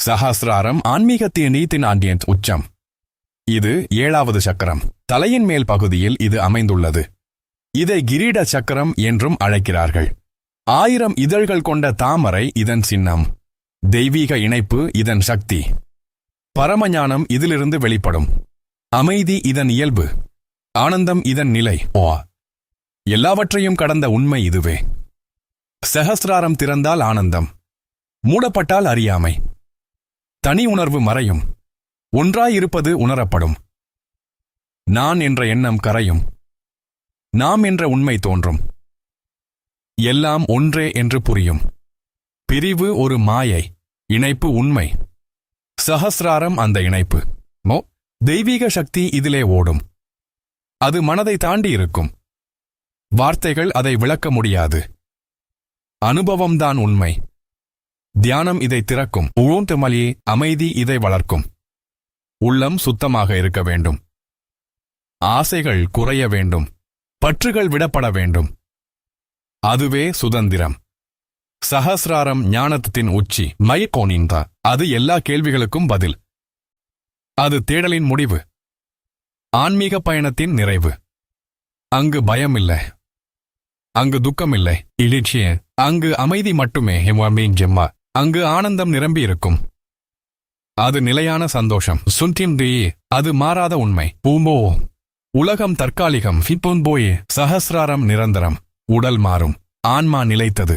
சஹஸ்ராரம் ஆன்மீகத்தின் நீதின் உச்சம். இது 7வது சக்கரம். தலையின் மேல் பகுதியில் இது அமைந்துள்ளது. இதை கிரீட சக்கரம் என்றும் அழைக்கிறார்கள். 1000 இதழ்கள் கொண்ட தாமரை இதன் சின்னம். தெய்வீக இணைப்பு இதன் சக்தி. பரமஞானம் இதிலிருந்து வெளிப்படும். அமைதி இதன் இயல்பு. ஆனந்தம் இதன் நிலை. எல்லாவற்றையும் கடந்த உண்மை இதுவே. சஹஸ்ராரம் திறந்தால் ஆனந்தம், மூடப்பட்டால் அறியாமை. தனி உணர்வு மறையும், ஒன்றாயிருப்பது உணரப்படும். நான் என்ற எண்ணம் கரையும், நாம் என்ற உண்மை தோன்றும். எல்லாம் ஒன்றே என்று புரியும். பிரிவு ஒரு மாயை, இணைப்பு உண்மை. சஹஸ்ராரம் அந்த இணைப்பு. தெய்வீக சக்தி இதிலே ஓடும். அது மனதை தாண்டி இருக்கும். வார்த்தைகள் அதை விளக்க முடியாது. அனுபவம்தான் உண்மை. தியானம் இதை திறக்கும். உழோந்தமலியே அமைதி இதை வளர்க்கும். உள்ளம் சுத்தமாக இருக்க வேண்டும். ஆசைகள் குறைய வேண்டும். பற்றுகள் விடப்பட வேண்டும். அதுவே சுதந்திரம். சஹஸ்ராரம் ஞானத்தின் உச்சி. மைகோனின்தா. அது எல்லா கேள்விகளுக்கும் பதில். அது தேடலின் முடிவு. ஆன்மீக பயணத்தின் நிறைவு. அங்கு பயமில்லை, அங்கு துக்கமில்லை. இழிச்சியே அங்கு அமைதி மட்டுமே. ஜெம்மா அங்கு ஆனந்தம் நிரம்பி இருக்கும். அது நிலையான சந்தோஷம். சுன்டின்றியே அது மாறாத உண்மை. பூம்போ உலகம் தற்காலிகம். ஃபிப்போன்போயே சஹஸ்ராரம் நிரந்தரம். உடல் மாறும், ஆன்மா நிலைத்தது.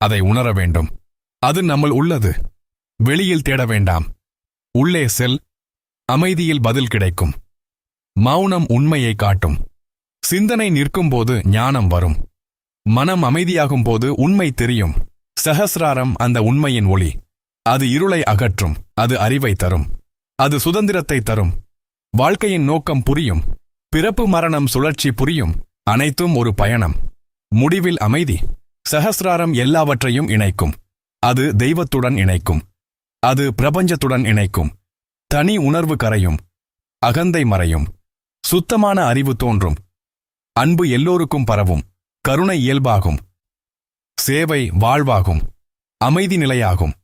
அதை உணர வேண்டும். அது நம்முள் உள்ளது. வெளியில் தேட வேண்டாம். உள்ளே செல். அமைதியில் பதில் கிடைக்கும். மௌனம் உண்மையை காட்டும். சிந்தனை நிற்கும்போது ஞானம் வரும். மனம் அமைதியாகும் போது உண்மை தெரியும். சஹஸ்ராரம் அந்த உண்மையின் ஒளி. அது இருளை அகற்றும். அது அறிவை தரும். அது சுதந்திரத்தை தரும். வாழ்க்கையின் நோக்கம் புரியும். பிறப்பு மரணம் சுழற்சி புரியும். அனைத்தும் ஒரு பயணம். முடிவில் அமைதி. சஹஸ்ராரம் எல்லாவற்றையும் இணைக்கும். அது தெய்வத்துடன் இணைக்கும். அது பிரபஞ்சத்துடன் இணைக்கும். தனி உணர்வு கரையும். அகந்தை மறையும். சுத்தமான அறிவு தோன்றும். அன்பு எல்லோருக்கும் பரவும். கருணை இயல்பாகும். சேவை வாழ்வாகும். அமைதி நிலையாகும்.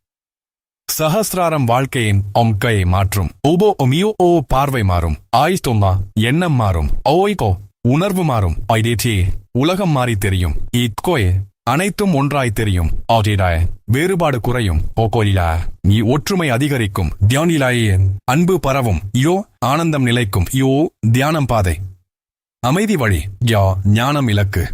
சஹஸ்ராரம் வாழ்க்கையின் ஒம்கையை மாற்றும். ஓபோ ஒமியோ ஓ பார்வை மாறும். ஆய்தோமா எண்ணம் மாறும். ஓய்கோ உணர்வு மாறும். ஐடேச்சி உலகம் மாறி தெரியும். இட்கோயே அனைத்தும் ஒன்றாய் தெரியும். ஆடிடாய் வேறுபாடு குறையும். ஓகோயிலா நீ ஒற்றுமை அதிகரிக்கும். தியானிலாயே அன்பு பரவும். யோ ஆனந்தம் நிலைக்கும். யோ தியானம் பாதை. அமைதி வழி. யா ஞானம் இலக்கு.